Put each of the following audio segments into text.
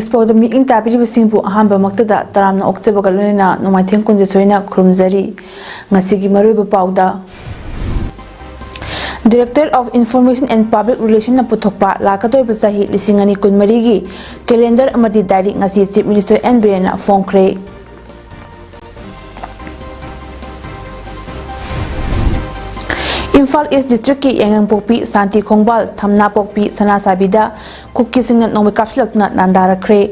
PAODAM meeting tabiri singbu ahamba maktada taramna okcheba galunina nomaitheng kunje soina khurumjari ngasigi maruiba pauda Director of Information and Public Relations na puthokpa lakatoi basahi lisingani kunmari gi calendar amadi diary ngasi Chief Minister N Birena phongkre Imphal East District ki Yangang Pokpi Santi Khongbal Thamna Pokpi Sana Sabida Kukki Singna Nomi Kapsilakna Nandara Kre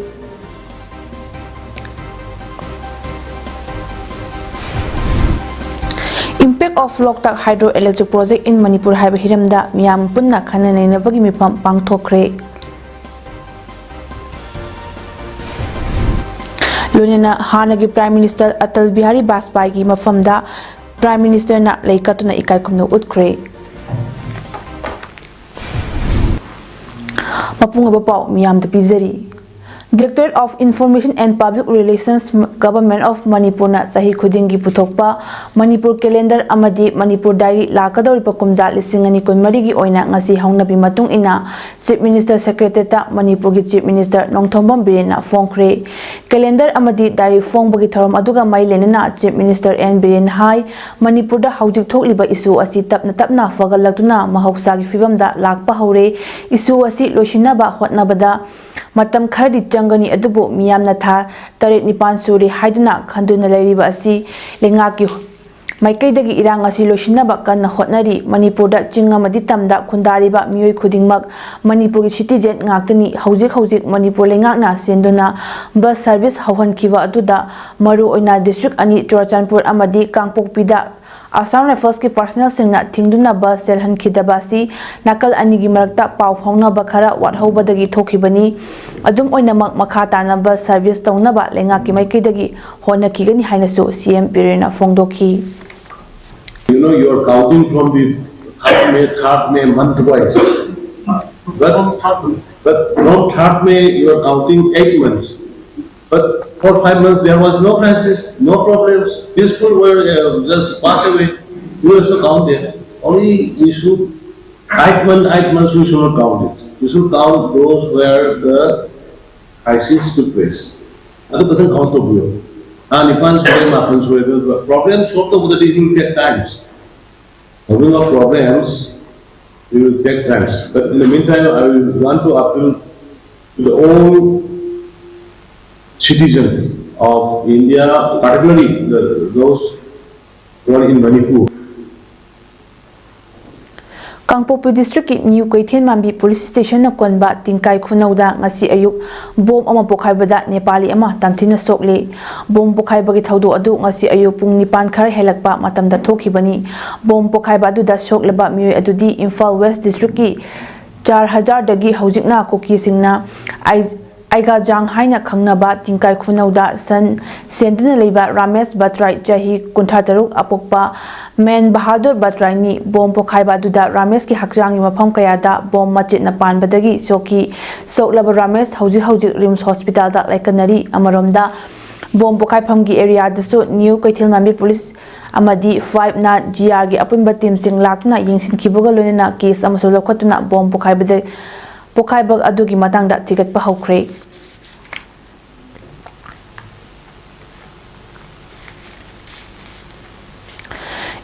Impact of Loktak Hydroelectric Project in Manipur Haiba Hiramda Miyam Punna Khananena Bagi Mipam Pangthokre Lunena Hanagi Prime Minister Atal Bihari Vajpayee gi mafamda Prime Minister na laikatuna ikai kumno utkre mapunga bapau miyam da pizari Director of Information and Public Relations Government of Manipur na sahi khudingi puthokpa Manipur calendar amadi Manipur diary lakadori pakumja lisingani kunmari gi oina ngasi haungnabi matung ina Chief Minister Secretary ta Manipur gi Chief Minister Nongthombam Birena phongkre calendar amadi diary phongbagi thorom aduga mailenena Chief Minister N Biren hai Manipur da haujik thokliba issue asi tapna fagalaktuna mahausa gi fibamda lakpa haure issue asi loisinaba hotnabada matam khardi changani adubu miyamna tha taret nipan suri haiduna khanduna lairiba asi lengaki maikaidagi irang asi loisinaba kanna hotnari Manipur da chinga madi tamda khundariba miyoi khudingmak Manipur gi citizen ngaktani haujik Manipur lengakna senduna bus service hauhankhiba aduda maru oina district ani Churachandpur amadi Kangpokpida Assam Rifles ki personnel singna thingduna bus selhan khidabasi nakal anigi marakta pau phongna bakhara wathobadagi thokhibani adum oinamak makha tana bus service tawnaba lengaki maikidagi hona kigani hainasu CM Birena phongdokhi You know, you are counting from the third May month wise. But from third May, you are counting 8 months. But for 5 months, there was no crisis, no problems. Peaceful were just passed away. We also count there. Only we should, 8 months, we should not count it. We should count those where the crisis took place. That doesn't count the view. And if problems solved over the day will take times. Solving of problems will take times. But in the meantime, I will want to appeal to the all citizens of India, particularly those who are in Manipur. Kangpokpi district ki New Kaithian Mambi police station na konba tingkai khunauda ngasi ayuk bom ama pokhaibada Nepali ama tamthina sokle bom pokhaibagi thaudu adu ngasi ayuk pung 9 khar helakpa matamda thokhibani bom pokhaiba adu da soklaba mioi adudi Imphal West district ki 4000 dagi haujikna koki singna Aiga Jang haina khangnaba tingkai khunauda san senduna leiba Ramesh Batrai chahi kunthataruk apokpa Men Bahadur Batrai ni bom pokhaiba duda Ramesh ki hakjangi mafam kayada bom machit na panbadagi soki soklaba Ramesh hauji Rims Hospital da laikanari amaromda bom pokhai phamgi area dasu New Kaithil Mambi police amadi 5 na GR gi apunba team sing lakna yingsin khibuga lonena case amaso lokhatuna bom pokhaibade Pokhaibag adugi matangda tigat pa haukre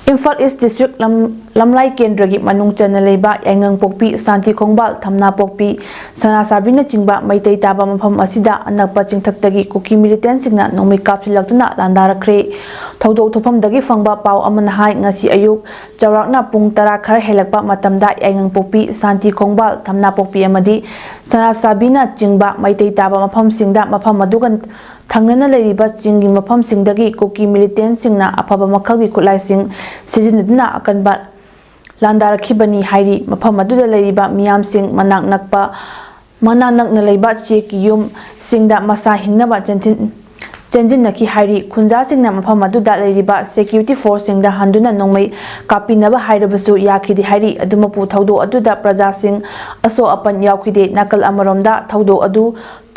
Imphal East District Lamlai Kendragi Manung Chana Leiba Yangang Pokpi Santi Khongbal Thamna Pokpi Sana Sabina Chingba Maitai Taba Mafam Asida Anakpa Chingthaktagi Kuki militant singna Nomi Kapsilaktuna Landarakre Thodok Thophamdagi Fangba Pau Amana Hai ngasi ayuk Chawrakna pung 10 khar helakpa matamda Yangang Pokpi Santi Khongbal Thamna Pokpi amadi Sana Sabina Chingba Maitai Taba Mafam singda mafam adugan Thangana Leriba Chingi Mafam Singdagi Kuki militant singna Apaba Makalgi Kutlai Sing Sijinaduna Akanba Landara Kibani Hairi Mafam Aduda Leriba Miyam Sing Manak Nakpa Mana Nakna Leiba Cheki Yum Singda Masa Hingnaba ꯆꯦꯟꯖꯤꯟꯅꯈꯤ ꯍꯥꯏꯔꯤ ꯈꯨꯟꯖꯥꯁꯤꯡꯅ ꯃꯐꯝ ꯑꯗꯨꯗ ꯂꯩꯔꯤꯕ security ꯐꯣꯔꯁꯁꯤꯡꯗ ꯍꯟꯗꯨꯅ ꯅꯣꯡꯃꯩ ꯀꯥꯞꯄꯤꯅꯕ ꯍꯥꯏꯔꯕꯁꯨ ꯌꯥꯈꯤꯗꯦ ꯍꯥꯏꯔꯤ ꯑꯗꯨꯃꯛꯄꯨ ꯊꯧꯗꯣꯛ ꯑꯗꯨꯗ ꯄ꯭ꯔꯖꯥꯁꯤꯡ ꯑꯁꯣꯛ ꯑꯄꯟ ꯌꯥꯎꯈꯤꯗꯦ ꯅꯥꯀꯜ ꯑꯃꯔꯣꯝꯗ ꯊꯧꯗꯣꯛ ꯑꯗꯨ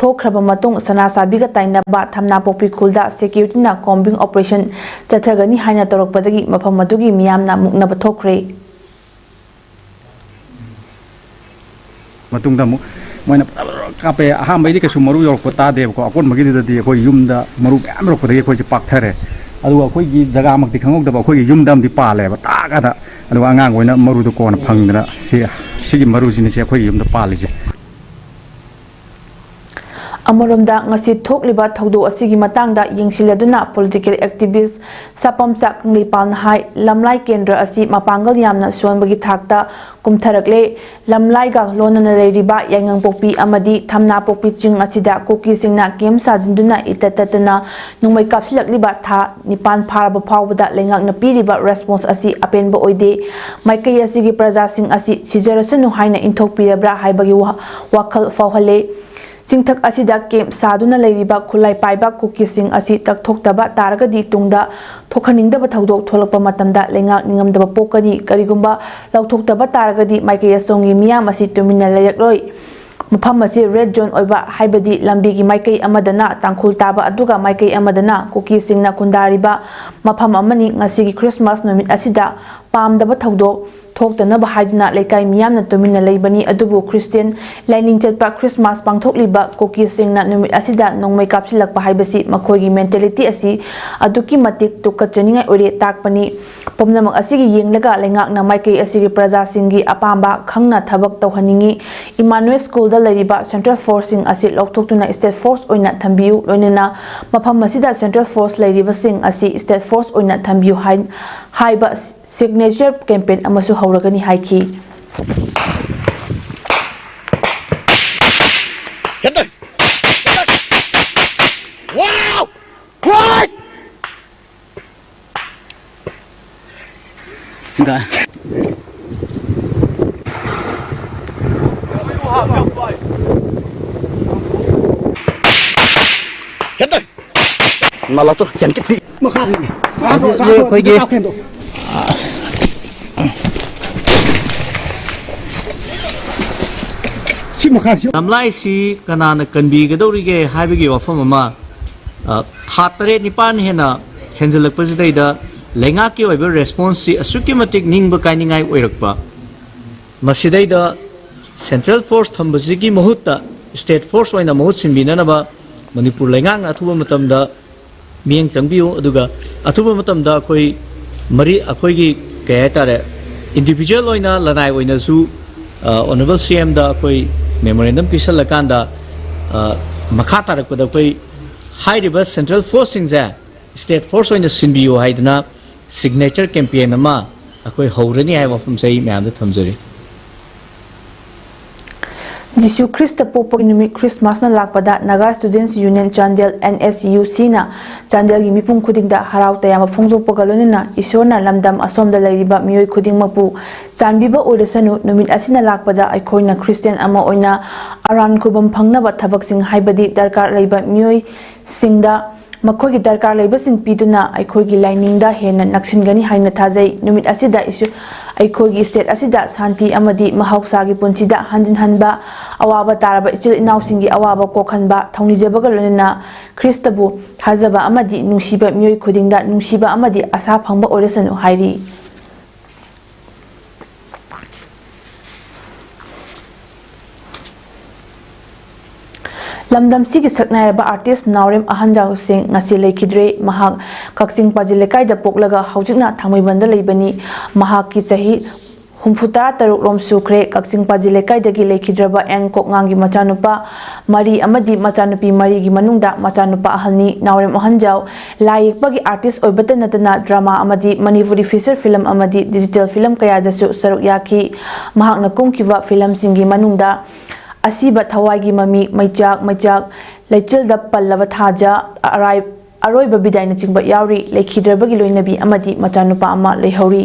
ꯊꯣꯛꯈ꯭ꯔꯕ ꯃꯇꯨꯡ ꯁꯅꯥꯁꯥꯕꯤꯒ ꯇꯥꯏꯅꯕ ꯊꯝꯅꯥꯄꯣꯛꯄꯤ ꯈꯨꯜꯗ ꯁꯦꯀ꯭ꯌꯨꯔꯤꯇꯤꯅ ꯀꯣꯝꯕꯤꯡ ꯑꯣꯄꯔꯦꯁꯟ ꯆꯠꯊꯒꯅꯤ ꯍꯥꯏꯅ ꯇꯧꯔꯛꯄꯗꯒꯤ ꯃꯐꯝ ꯑꯗꯨꯒꯤ ꯃꯤꯌꯥꯝꯅ ꯃꯨꯛꯅꯕ ꯊꯣꯛꯈ꯭ꯔꯦ matungda mu moina kape aham baidi kesu maru yorok ta de ko akon magi de khoi yumda maru am rok de khoi pak thare adu khoi gi jaga mak ti khangok da khoi gi yumdam di pa le ba ta ga da adu angang oina maru do ko na phangdra si gi maru jini se khoi yumda pa le je अमरोमदा ngasi thokliba thaudo asigi matangda yengsiladuna political activist sapamcha kanglipal hai lamlai kendra asi mapangal yamna sonbagi thakta kumtharakle lamlai ga lonana leiriba yangang pokpi amadi thamna pokpi ching asida koki singna kem sajinduna itatatana nungmai kapsilakliba tha nipan pharaba phawbada lengak na piriba response asi apenba oide maikai asigi praja sing asi sijarasanu haina inthokpirabra haibagi wakhal fawhale चिंथक असिदा केम सादुना लेरिबा खुलाई पाइबा कुकीसिंग असि तकथोक्तबा तारगदी तुंगदा थोखनिंगदबा थौदोक थोलकपा मतमदा लेंगा निंगमदबा पोकनी करिगुंबा लौथोक्तबा तारगदी माइके असोंगी मियाम असि तुमिना लेरक्लोय मफम असि red zone ओइबा हाइबदी लंबीगी माइके अमदना तांखुल ताबा अदुगा माइके अमदना कुकीसिंगना खुंदारिबा मफम अमनी ngasiगी Christmas नुमित असिदा पामदबा थौदोक थोक्तनबा हाइदुना लेकाई मियामना तुमिना लेबनी अदुबु Christian lining चटपा Christmas पांगथोकलिबा कोकीसिंगना नुमित असिदा नोंमै कापसिलकपा हाइबसी मखोगी mentality असि अदुकी मतिक तुकचनिंगाई ओरे ताकपनी पमनमक असिगी येंगलगा लेंगाकना माइकै असिगी प्रजासिंगी अपांबा खंगना थबक तौहनिंगी इमानुएल स्कूलदा लेरिबा सेंट्रल फोर्सिंग असि लौथोक्तुना स्टेट फोर्स ओइना थंबियु लोइनना मफम असिदा सेंट्रल फोर्स लेरिबसिंग असि स्टेट फोर्स ओइना थंबियु हाइबा सिग्नेचर कैंपेन अमसु हौरगनी हाइकी Wow! What? da Malah tuh yang kecil. Lamlai si kanana kanbi gadorige haibigi wafam ama thatare nipan hena henjelak pasidai da lenga ki oiber response si asuki matik ningba kainingai oirakpa masidai da central force thambasigi mahutta state force oina mahut simbina ba manipur lengang athuba matamda mieng changbiu aduga athuba matamda akoi mari akoi gi kaya tare individual oina lanai oina su honorable cm da akoi memorandum pisal lakanda makha tarakpada koi high river central force singja state force oina sinbiyo haidna signature campaign ama akoi howrani hai wafum sei myam da thamjari जिसु ख्रिस्ट पोपो नुमित Christmas ना लाकपदा Naga students union Chandel NSUC ना चांदेल गी मिपुंग खुदिंगदा हराव तयाम फोंगजोकपगा लोनिना ईश्वरना लमदम असोमदा लैरिबा मियोय खुदिंगमपु चांबिबा ओइरसनु नुमित असिना लाकपदा अखोइना क्रिस्टियन अमा ओइना अरान खुबम फंगनबा थबकसिंग हाइबदी दरकार लैबा मियोय सिंगदा मखोगी दरकार लैबसिंग पीदुना अखोगी लाइनिंगदा हेना नक्सिनगनी हाइना थाजै नुमित असिदा इशु अखोगी स्टेट असिदा शांति अमदी महौसागी पुंसिदा हंजिन हनबा अवाबा तारबा इचिल इनाउसिंगी अवाबा कोखनबा थौनिजबगा लोनिना ख्रिस्तबु थाजबा अमदी नुसिबा मियोय खुदिंगदा नुसिबा अमदी आशा फंगबा ओइरसनु हाइरी लमदम सिगी सकनायरबा artist Naorem Ahanjao Singh ngasi lekhidre mahak kaksing pajil lekai da poklaga haujikna thangmibanda leibani mahak ki chahi 63 lom sukre kaksing pajil lekai dagi lekhidraba engkok ngangi machanupa mari amadi machanupi mari gi manungda machanupa ahalni naurem ahanjau layekpagi artist oibata natana drama amadi manipuri feature film amadi digital film kaya dasu saruk yaki mahakna kumkiwa film singi manungda असीब थवाई ममी मैचाक लेचल पल्लव थाजा अरोब विदायन चिंब यावरी लेखिद्रबगी लोइनबी अमदी मचानुपा अमा लेहौरी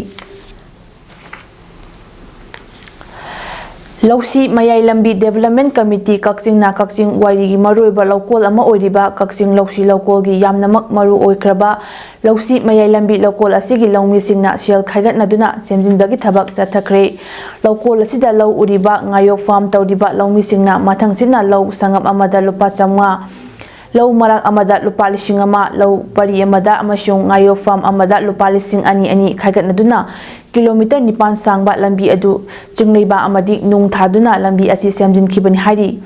Lausi Mayai Lambi Development Committee Kakchingna Kakching Wairigi Maruiba Lokol ama oiriba Kakching Lausi Lokolgi Yamnamak Maru Oikraba Lausi Mayai Lambi Lokol asigi lawmisingna sel khaigatnaduna semjinbagi thabak chathakre Lokol asida law uriba ngayok farm tawdiba lawmisingna mathangsinna law sangam amada lupa chamwa Law marak amada lupa lising ama law pari amada amasung ngayok farm amada lupa lising ani khaigatnaduna kilometer 9 sangba lambi adu jingneiba amadi nung thaduna lambi asi semjin khibani hari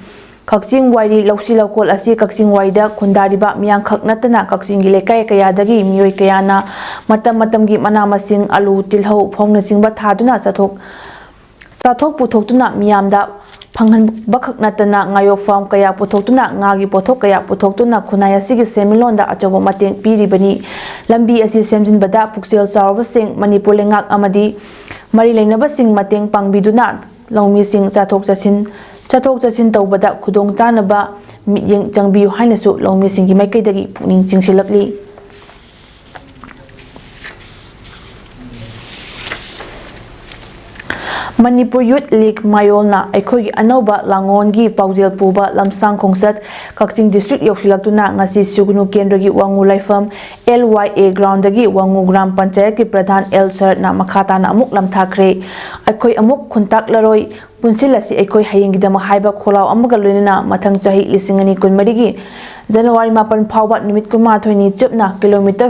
Kakching Wairi Lausi Lokol asi Kakching Waida khundariba miyang khaknatana Kakching gi lekai kayadagi miyoi kayana matam gi mana masing alu tilho phongna singba thaduna chathok puthokuna miyamda phanghan bakhaknatana ngayok farm kaya puthokuna ngagi pothok kaya puthokuna khunaya sigi semilonda achobo mateng piribani lambi asi semjin bada puksel sarba sing manipur lengak amadi mari leinaba sing mateng pangbiduna lawmi sing chathok chachin tawbada khudong chanaba mityeng changbiu hainasu lawmi singi maikaidagi puning chingsilakli Manipur Youth League Mayolna Aikhogi Anauba Langongi Paujel Puba Lamsang Khongsat Kakching District Yoksilaktuna ngasi Sugnu Kendragi Wangu Laifam LYA Groundagi Wangu Gram Panchayat ki Pradhan L Sir na makhatana amuk lamthakre Aikhoi amuk khuntak laroi punsilasi Aikhoi hayengidama haiba kholaw amaga loinana mathang chahi lisingani kunmarigi January 4 phawba numit kuma thoini chupna kilometer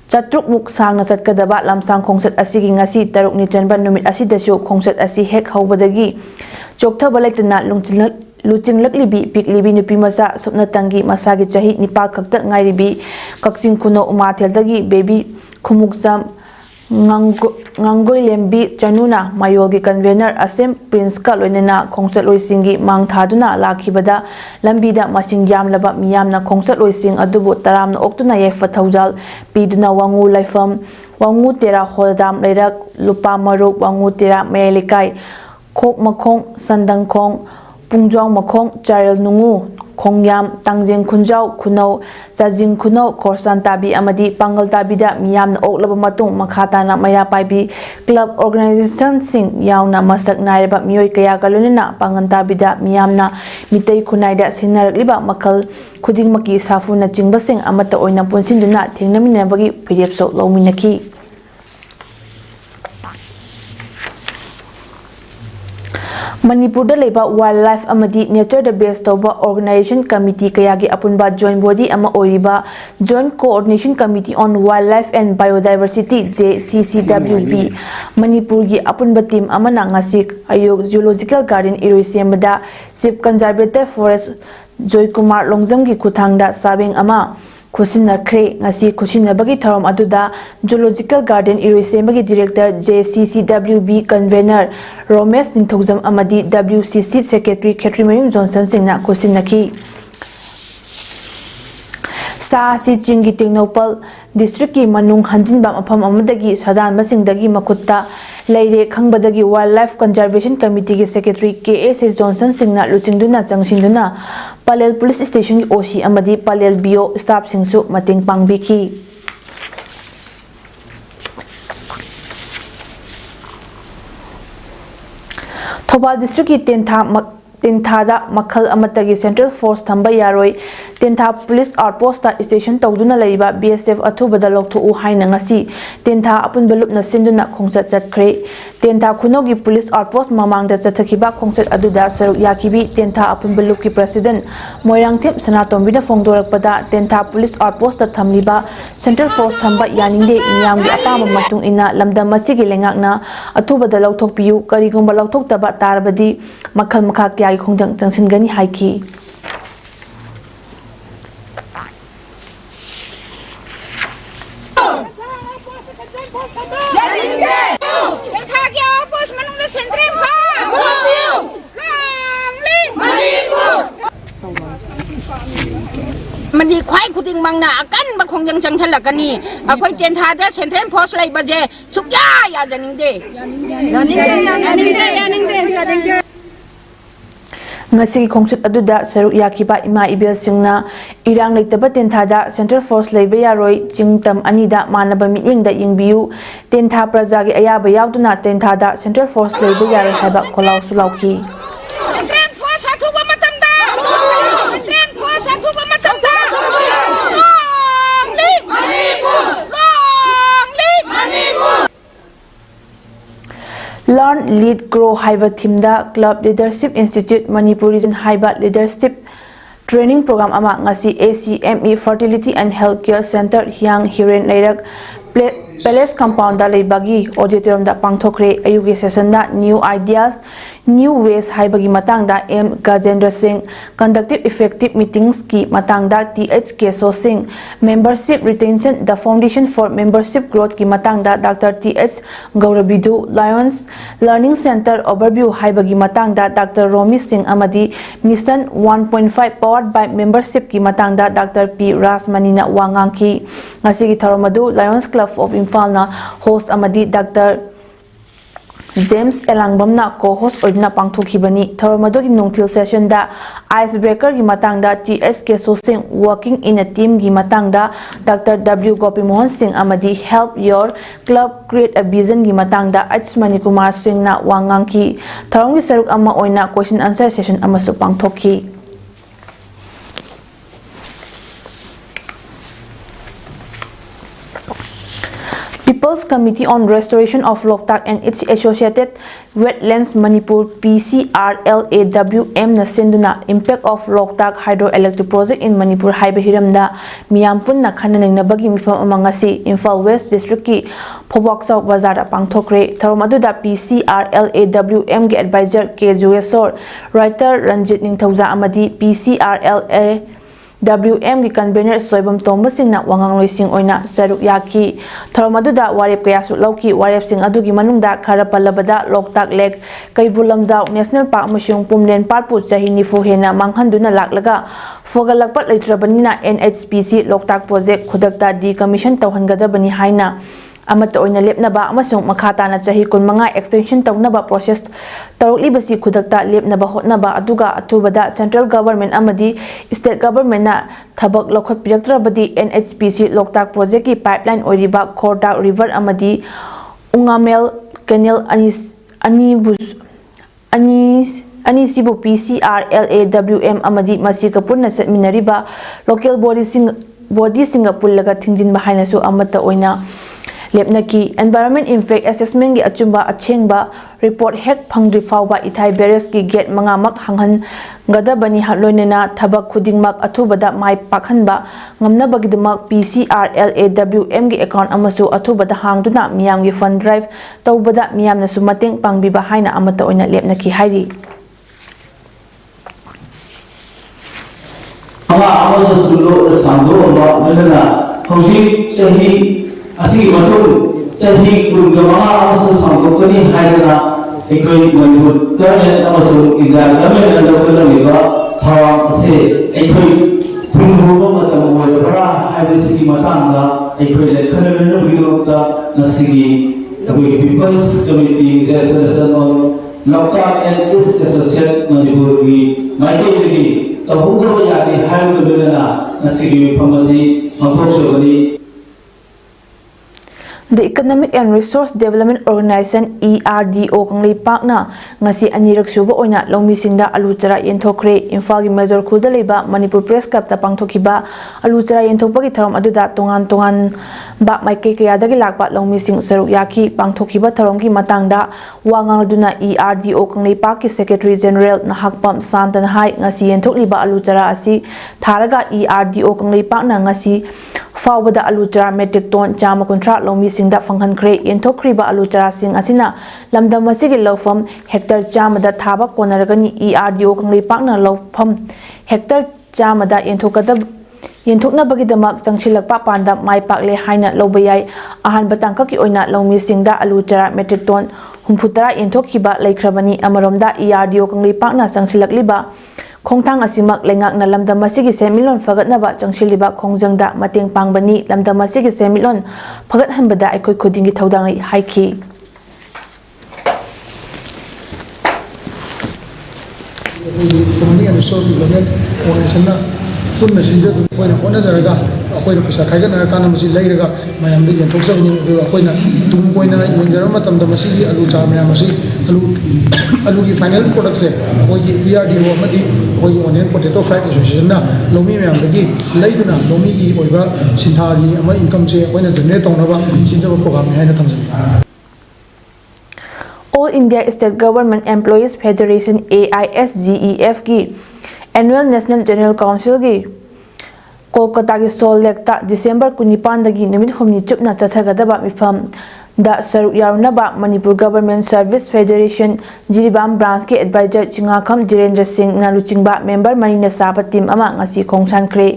Chatruk muk sang na chatkadaba lamsang khongsat asigi ngasi taruk ni chanba numit asidasu khongsat asi hek haubadagi chokthaba laitana luchinglaklibi piklibi nupi masa supna tangi masagi chahi nipa khakta ngairibi Kakching Kuno Umatheldagi baby khumukjam ngangoi lembi chanuna mayolgi convener asem prince ka loinena khongsat loisingi mang thaduna lakhibada lambida masing yamlaba miyamna khongsat loising adubu taramna oktuna yefa thaujal piduna wangu laifam wangu tera holdam leirak lupa maruk wangu tera melikai khok makhong sandang khong pungjong makhong charel nungu Khongyam Tangjeng Khunjau Khunau Chajing Khunau Khorsan Tabi amadi Pangal Tabida miyamna oklaba matung makhatana maira paibi club organization sing yauna masak naireba miyoi kaya galunina Pangal Tabida miyamna mitei khunaida sinarakliba makal khudingmaki safuna chingbasing amata oina punsinduna thengnaminabagi pidepso lawminaki Manipur da leba wildlife amadi nature the best toba organization committee kayagi apunba joint body ama oiriba joint coordination committee on wildlife and biodiversity JCCWB Manipur gi apunba team amana ngasi ayog zoological garden iroisemada chief conservator forest Joy Kumar Longjam gi kuthangda sabeng ama Kusinakre ngasi kusinabagi tharom aduda zoological garden iroisemagi director JCCWB convener Romesh Ningthojam amadi WCC secretary Khetrimayum Johnson singna kusinaki Sa si Chingi Tingnopal district ki manung hanjinba mafam amadagi sadan masingdagi makutta leire khangbadagi wildlife conservation committee ki secretary KS Johnson singna luchingduna changsinduna Palel police station ki OC amadi Palel BO staff singsu mating pangbiki Thobal district ki Tenthada Makhal Amatagi Central Force Thamba Yaroi Tentha Police Outpost Station Tawduna Laiba BSF Athubada Loktu Haina ngasi Tentha Apun Belupna Sinduna Khongsat Chatkre Tentha Kunogi Police Outpost Mamangda Chathakiba Khongsat Aduda Saruk Yakibi Tentha Apun Belupki President Moirangthep Sanatombida Fongdorakpada Tentha Police Outpost Thamliba Central Force Thamba Yaningde Miyamgi Apama Matung Ina Lamdam Masigi Lengakna Athubada Lokthokpiyu Karigumba Lokthokhtaba Tarabadi Makhal Makha Kyai Khongjang Changsingani Haikiมันดีควายคุดิงมังนากันบางคงยังจังทันละกันนี่เอาควายเจนทาเดเซนเทรนโพสไลบาเจสุกยาอย่าจะนิ่งเด Ngasigi khongchut aduda saruk yakiba ima ibel singna irang leitaba tenthada Central Force leiba yaroi chingtam anida manaba mitningda yingbiu tentha prajagi ayaba yauduna tenthada Central Force leiba yaroi haiba kholau sulauki Learn, Lead, Grow haiba thimda Club Leadership Institute Manipur Region haiba Leadership Training Program ama ngasi ACME Fertility and Healthcare Center Hyang Hiren Leirak Palace Compound da leibagi auditorium da pangthokre ayugi session da New Ideas New Ways haibagi matang da M Gajendra Singh conductive effective meetings ki matang da THK So Singh membership retention the foundation for membership growth ki matang da Dr. TH Gaurabidu Lions Learning Center overview haibagi matang da Dr. Romi Singh amadi Mission 1.5 powered by membership ki matang da Dr. P Rasmani na wangang ki ngasi ki tharomadu Lions Club of Imphal na host amadi Dr. James Elangbam na co-host oidna pangthokibani tharomadu ki nongthil session da icebreaker gi matang da TSK So Singh working in a team gi matang da Dr. W Gopi Mohan Singh amadi help your club create a vision gi matang da Achmani Kumar Singh na wangang ki tharong gi saruk ama oina question answer session amasu pangthokhi People's Committee on Restoration of Loktak and its associated wetlands Manipur PCRLAWM na senduna impact of Loktak hydroelectric project in Manipur haiba hiramda miyampun na khananengnabagi mifam amangasi Imphal West District ki Phoboksaw Bazar pangthokre tharom aduda PCRLAWM ge advisor K Joyesor writer Ranjit Ningthauja amadi PCRLA WM ki convener soibam tomba singna wangang loising oina saruk yaki thoromaduda warep kayasu lauki warep sing adugi manungda kharapalabada Loktak Lake Kaibulamjau National Park amasung Pumlen Parpu chahi nifu hena manghanduna laklaga fogalakpat leitrabanina NHPC Loktak project khudakta decommission tawhangadabani haina amata oina lepnaba amasung makhata na chahi kunmanga extension tawnaba process tarukli khudakta lepnaba hotnaba aduga athubada central government amadi state government na thabak lokhot piraktrabadi NHPC Loktak project ki pipeline oiriba Khorda river amadi Ungamel canal Anisibu PCRLAWM amadi masika punna setminariba local body singa pullaga thingjinba hainasu amata oina lepnaki environment impact assessment gi achumba achengba report hek phangri fawba ithai beres ki gate mangamak hanghan gadabani haloinena thabak khudingmak athubada mai pakhanba ngamnabagidmak PCRLAWM gi account amasu athubada hangduna miyamgi fund drive tawbada miyamna sumateng pangbiba haina amata oina lepnaki hairi asing matul jadi kunjungan awas sambung kini hadirlah ikut menyebut kerana awas tidak kami ada dalam juga thawang se ikut tunggu macam mana pernah hadir segi matang lah ikut kerana begitu kita nasi tapi People's Committee Restoration on Loktak and its associate Manipur di Michael lagi terhubung jadi hal berbeda nasi pemasi mampus jadi The Economic and Resource Development Organization ERDO kanglei pakna ngasi anirak suba oina longmisingda aluchara yenthokre Imphal gi Major Khulda leiba Manipur Press Club ta pangthokiba aluchara yenthokpagi tharom aduda tongan ba maikei kayadagi lakpa longmising saruk yaki pangthokiba tharom ki matangda wangangaduna ERDO kanglei pak ki Secretary General Nahakpam Santan hai ngasi yenthokliba aluchara asi tharaga ERDO kanglei pakna ngasi fawbada aluchara metric ton chama kontra longmisingda fanghankre yenthokriba aluchara sing asina lamdam masigi lawfam hectare chamada thaba konaragani ERDO kanglei pakna lawfam hectare chamada yenthoknabagidamak changsilakpa panda mai pakle haina lobayai ahan batangka ki oina longmisingda aluchara metric ton 63 yenthokhiba leikrabani amaromda ERDO kanglei pakna changsilakliba Khongthang asimak lengak na lamdam masigi semilon fagat naba changshiliba khongjangda mateng pangbani lamdam masigi semilon fagat hanbada aikoi khudingi thodang ri haiki Community and Resource Development Organization पुनः सिंजद अखोइना होनजरगा अखोइना पैसा खाइगनरा काना मसी लेरगा मयाम दे यंथोक्सबनी अखोइना तुम कोइना यंजर मतम the मसी आलू चार मयाम मसी आलू की final product से अखोइ ERDO अमदी अखोइ ऑनियन पोटैटो फ्राइड एसोसिएशन ना लोमी मयाम दगी लेदुना लोमी की ओइबा सिंथागी अमा इनकम से अखोइना जनरेट तौनबा सिंजब प्रोग्राम है ना थमजनी All India State Government Employees Federation AISGEF की Annual National General Council की Kolkata की Sol Lake ta December 19 dagi numit humni chupna chathagadaba mifam da saruk yarunaba Manipur Government Service Federation Jiribam Branch के Advisor Chingakham Jirendra Singh na luchingba member Marina Saba team ama ngasi khongsan khre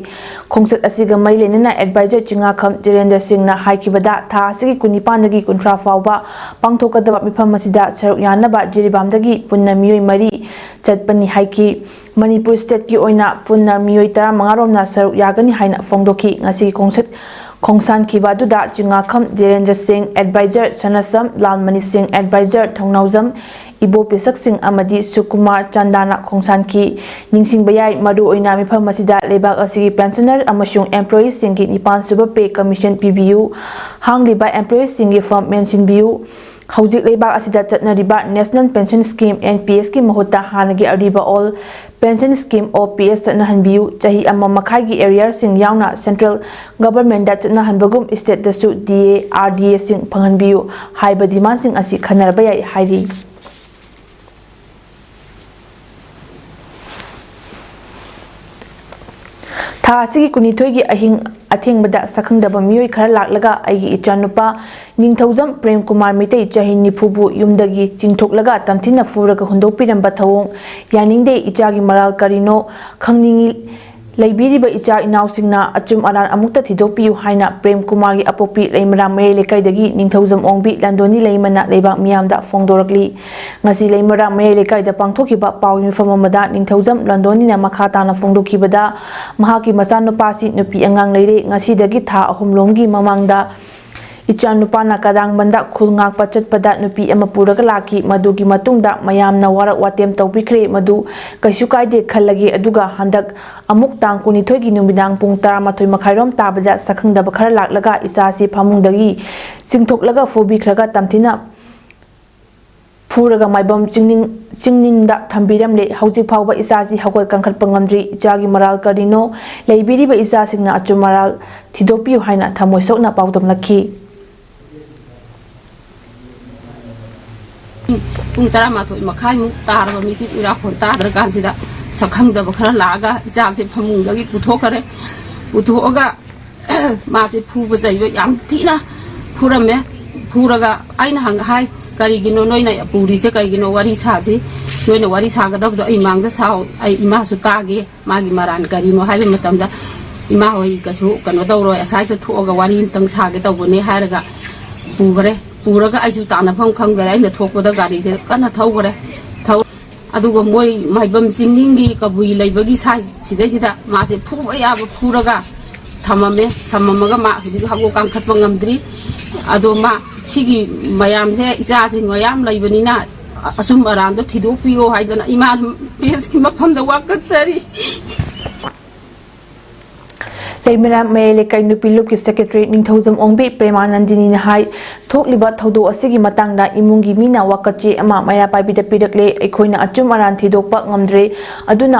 khongsat asiga mailenena Advisor Chingakham Jirendra Singh na haikibada tha asigi 19 dagi kuntra fawba pangthokadaba mifam masida saruk yanaba Jiribam dagi punna miyoi mari chatpani haiki Manipur State की ओइना पुन्ना मियोई तरा मंगारोमना सरु यागनी हाइना फोंदोकी ngasi khongsan की बादुदा चिंगाखम जिरेंद्र Singh adviser Sanasam Lalmani Singh adviser Thounaojam इबो पिसक सिंह अमदी सुकुमार चंदाना खोंसान की निंगसिंग बयाई मरु ओइना मिफम मसिदा लेबाक असि pensioner अमसुंग employee सिंह की 9 सुब पे कमीशन पीबीयू हांगलिबा एम्प्लॉई सिंह की फॉर्म मेंशन बियू हौजिक लेबाक असिदा चटनरिबा नेशनल पेंशन स्कीम NPS की महुता हानगी अरिबा ऑल पेंशन स्कीम OPS चटनहनबियू चाही अम्मा मखाई की एरिया सिंह यावना सेंट्रल गवर्नमेंट दा चटनहनबगुम स्टेट दसु DA RDA सिंह फंगनबियू हाइबा डिमांड सिंह असि खनरबा याई हाइरी थासी कुनिथोई की अहिंग अथेंगबदा सखंगदबा मियोई खर लाकलगा आइगी इचानुपा निंगथौजम प्रेम कुमार मितै चाही निफुबु युमदगी चिंगथोकलगा तमथिना फुरगा हुंदोकपिरंबा थवोंग यानिंगदे इचागी मराल करिनो खंगनिंगी लेबिरिबा इचा इनाउसिंगना अचुम अरान अमुक्ता थिदोकपियु हाइना प्रेम कुमार की अपोपी लेमरा मये लेकाइदगी निंगथौजम ओंगबी लंदोनी लेमना लेबा मियामदा फोंदोरकली ngasi लेमरा मये लेकाइदा पांगथोकिबा पाउ युनिफॉर्म अमदा निंगथौजम लंदोनीना मखाताना फोंदोकिबदा महाकी मचानुपासी नुपी अंगांग लेरे ngasi था अहुमलोमगी ममांगदा इचानुपाना कदांग बंदा खुलंगाक पचतपदा नुपी अमा पुरगा लाकी मदुगी मतुंगदा मयामना वारक वातेम तौबिख्रे मदु कैसु कायदे खल्लगे अदुगा हंदक अमुक तांग कुनिथोगी नुमिदांग पुंग 12 मखाइरोम ताबदा सखंगदब खर लाकलगा इसासी फमुंगदगी चिंगथोकलगा फोबिख्रगा तमथिना फुरगा माइबम चिंगनिंगदा थंबिरमले हौजिक फावबा इसासी हगोय कंखटपा ngamdri इचागी मराल करिनो लेबिरिबा इसासिंगना अचुमराल थिदोपियु हाइना थमोइसोकना पाउदम लखी पुंग 12 मखाइमुक तारबा मिसि इराखोन ताद्रकानसिदा सखंगदब खरा लागा इचासे फमुंगदगी पुथोकरे पुथोगा मासे फुबा जाइबा याम थिना फुरमे फुरगा आइना हंग हाय करिगिनो नोइना पुरीसे करिगिनो वारी सासे नोइना वारी सागदबदो आई मांगदा साव आई इमासु तागे मागी मरान करिनो हाइबे मतमदा इमा होई कसु कनो दौरो असाइते थोगा वारी तंग सागे तबने हायरगा पुगरे पुरगा आइसु तानाफम खंगरे आइना थोकपदा गाड़ी से कना थौगरे थौ अदुगो मोय माइबम चिंगिंगी कबुई लेबगी साइ सिदैसिदा मासे फुबा याबा फुरगा थममगा मा हुजि हागो कांखटपा ngamdri अदो मा सिगी मयामसे इचासिंग मयाम लैबनिना असुम अरामदो थिदोकपियो हाइदना इमा पेस की मफमदा वाकसरी लेमरा मेले कई नुपिलुप की सेक्रेटरी निंगथौजम ओंबी प्रेमानंदिनी ने हाई थोकलिबा थौदो असिगी मतंगदा इमुंगी मीना वाकचे अमा मया पाइबिदा पिरकले अखोइना अचुम अरान थिदोकपा ngamdre अदुना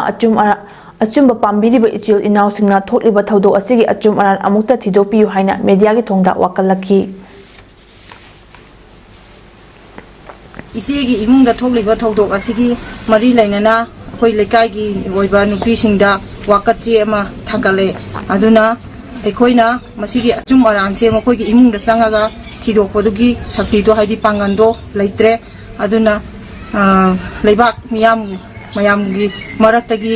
अचुम पाम्बिरिबा इचिल इनाउसिंगना थोकलिबा थौदो असिगी अचुम अरान अमुक्ता थिदोपियु हाइना मीडिया की थोंगदा वाकलखी इसेगी इमुंगदा थोकलिबा थौदो असिगी मरी लैनना अखोइ लेकाइगी ओइबा नुपिसिंगदा वाकचे अमा थांगले अदुना अखोइना मसिगी अचुम अरानसे मखोइगी इमुंगदा चंगागा थिदोकपदुगी शक्तिदो हाइदि पांगनदो लैत्रे अदुना लेबाक मयामगी मरक्तगी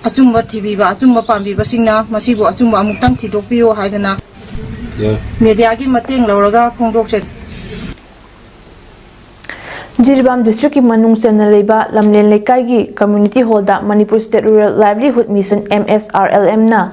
अचुम्बा थिबीबा अचुम्बा पाम्बीबा सिंगना मसिबु अचुम्बा अमुक्तंग थिदोकपियो हाइदना मीडिया की मतेंग लौरगा फोंदोकचे Jiribam district ki manung chana leiba lamlen lekai gi community hall da Manipur State Rural Livelihood Mission MSRLM na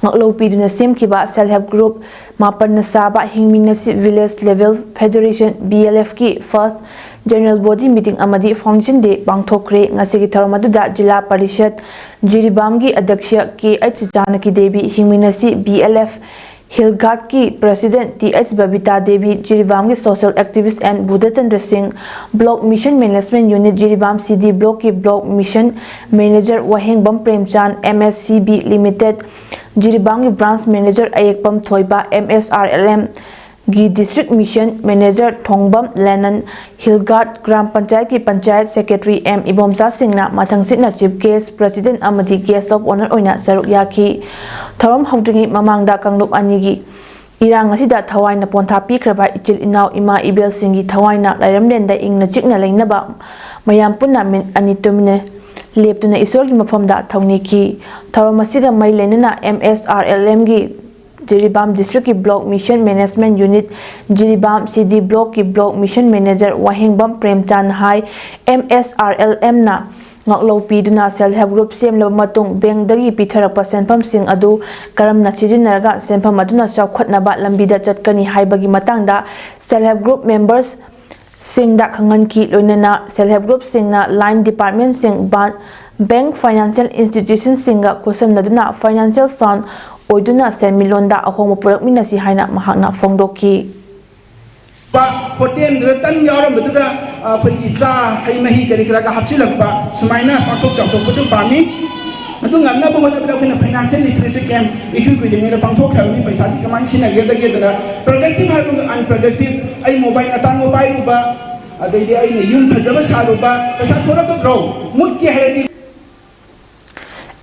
ngaklo piduna sem kiba self help group mapan na saba hingmin si village level federation BLF ki first general body meeting amadi foundation day bangthokre ngasi gi tharamadu da jila parishad Jiribam gi adyaksha ki Janaki Devi hingmin si BLF Hilgat ki President T.H. Babita Devi, Jiribam ki Social Activist and Buddha Chandra Singh, Block Mission Management Unit Jiribam CD Block ki Block Mission Manager Wahengbam Premchan MSCB Limited, Jiribam ki Branch Manager Ayekpam Thoiba MSRLM, Gi District Mission Manager Thongbam Lennon, Hilgat Gram Panchayat ki Panchayat Secretary M. Ibomsa Singh na mathangsit na Chief Guest President amadi Guest of Honor oina saruk yaki. Thorom haudringi mamangda kanglup anigi. Irang asida thawai na pontha pikraba ichil inaw ima ibel singi thawai na lairamlen da ingna chikna leinaba mayam punna min anitumne leptuna isor gi mafamda thawni ki. Thorom asida mai lenana MSRLM gi Jiribam District ki Block Mission Management Unit Jiribam CD Block ki Block Mission Manager Wahengbam Premchan Hai MSRLM na ngaklo piduna self help group sem laba matung bank dagi pitharapa senpham sing adu karamna sijinaraga senpham aduna chawkhatnaba lambida chatkani haibagi matangda self help group members sing da khangan ki loinana self help group sing na line department sing bank financial institution singa khosamnaduna financial sound oiduna sen milonda ahoma purakmina si haina mahakna fongdoki hotel tan yawra madura phagi cha hai mahi kari kra ka hapchilakpa sumaina pathok chaptok putu pami adu ngamna bo hona bida khina financial literacy camp ikhu ku dinga pangthok khawni paisa ji kamai sina ge da productive ha unproductive ai mobile atang mobile ba adai ai ne yum thajaba salu ba paisa thora to grow mut ki hai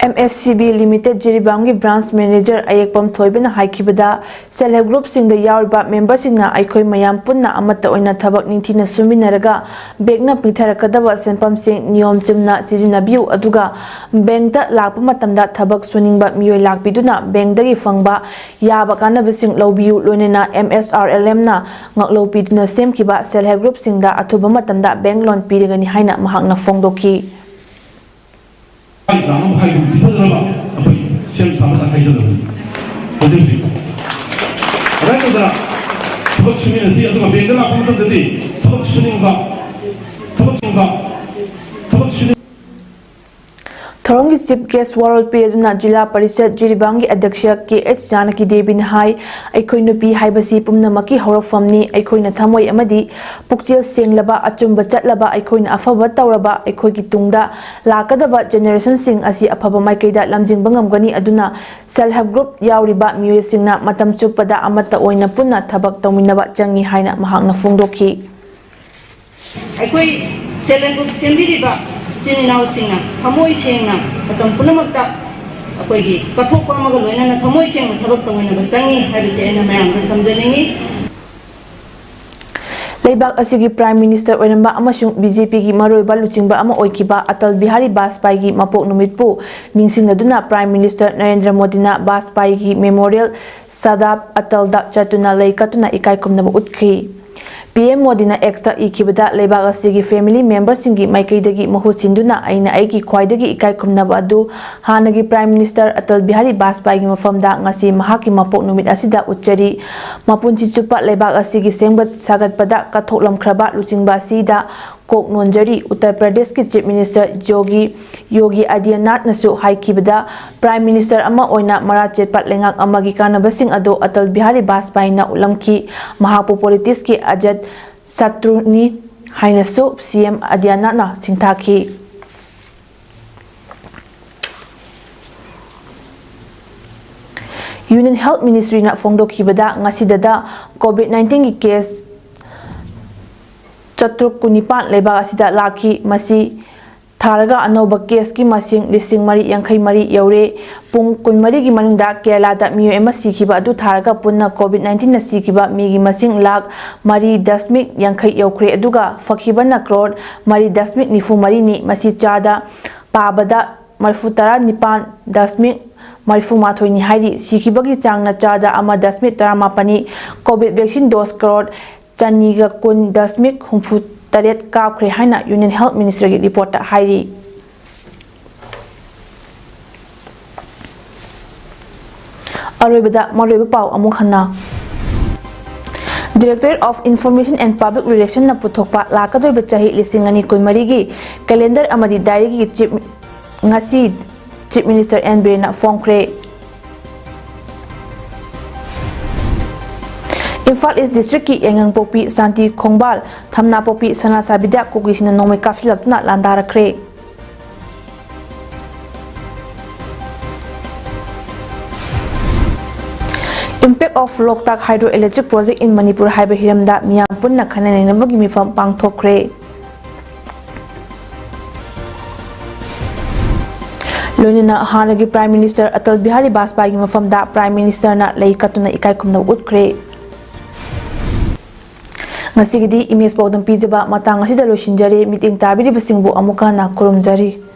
MSCB Limited Jiribam ki Branch Manager Ayekpam Thoibana haikibada self help group sing da yawriba member singna aikoi mayam punna amata oina thabak ningthina suminaraga begna pitharakadaba senpam sing niyom chimna sijinabiu aduga bank da lakpa matamda thabak suningba miyoi lakpiduna bank dagi fangba yaba kanaba sing lobiu loinena MSRLM na ngaklo piduna semkiba self help group sing da athuba matamda bank loan pirigani haina mahakna fongdoki 나는 하이 비판하라 앞에 시험 삼았다 하이저는 어쩔수 있고 그러니까 토박 수민은 지 어떤 배들아 보면들이 토박 수민과 Thorongi Chief Guest World Peduna Jila Parishad Jiribangi Adyaksha K.H. Janaki Devi Hai Aikoi Nupi Haibasi Pumnamaki Horofamni Aikoi na Thamoi Amadi Pukchil Senglaba Achumba Chatlaba Aikoi na Afaba Tauraba Aikoi ki Tungda Lakadaba Generation Sing asi Afaba Maikaida Lamjing Bangamgani Aduna Self Help Group Yauriba Miyoi Singna Matam Chupada Amata Oina Punna Thabak Tawminaba Changi Haina Mahakna Fongdoki Aikoi Self Help Group Sembiriba Sininaw Singna Thamoi Sengna atam punamakta akoigi kathokpa amaga loinana thamoi sengna thabak tawina basangi habise ena mayam thamjaningi Leibak asigi Prime Minister oinamba amasung BJP gi maroiba luchingba ama oikiba Atal Bihari Vajpayee gi mapok numitpu ningsingnaduna Prime Minister Narendra Modi na Vajpayee gi Memorial Sadap Atal da chatuna leikatuna ikaikumnaba utkhi PM Modi na extra ikibada leibak asigi family members singi maikaidagi mahu sinduna aina aigi khwaidagi ikaikumnaba adu hanagi Prime Minister Atal Bihari Vajpayee gi mafamda ngasi mahaki mapok numit asida uchari mapunchi chupa leibak asigi sengbat sagatpada kathoklamkhraba luchingba sida Kok Nonjari Uttar Pradesh ki Chief Minister Yogi Adityanath nasu haikibada Prime Minister ama oina marachet patlengak amagi kanabasing ado Atal Bihari Vajpayee na ulamki mahapu politics ki ajat satruni hainasu CM Adityanath na singthaki Union Health Ministry na fongdokibada ngasidada COVID-19 ki case Chatruk Kunipan leibak asida laki masi tharaga anoba case ki masing lising mari yangkhai mari yaure pung kunmari gi manungda Kerala da miyo ema sikiba adu tharaga punna COVID-19 na sikiba mi gi masing lak mari dasmik yangkhai yaukre aduga fakhiba na crore mari dasmik nifu mari ni masi chada pabada marfutara nipan dasmik Marifu Mathoi ni hairi sikibagi changna chada ama dasmik taramapani COVID vaccine dose crore Chaniga kun dasmik humfu taret kapkhre haina Union Health Ministry gi report ta hairi. Aroibada maroiba pau amuk hanna. Director of Information and Public Relations na puthokpa lakadoi bachahi lising ani kuimari gi calendar amadi diary gi chief ngasi Chief Minister N Birna Fongkre. Imphal East District ki Engang Popi Santi Khongbal Thamna Popi Sana Sabida Kogisina Nomai Kapsilakna Landarakre. Impact of Loktak Hydroelectric Project in Manipur Haiba Hiramda Miyam Punna Khanane Namagi Mifam Pangthokre. Loinina Hanagi Prime Minister Atal Bihari Vajpayee Mafamda Prime Minister na lei katuna ikai kumna utkre. Ngasigidi image PAODAM pijaba matang asida loisinjari meeting tabiri basingbu amuka na kurumjari.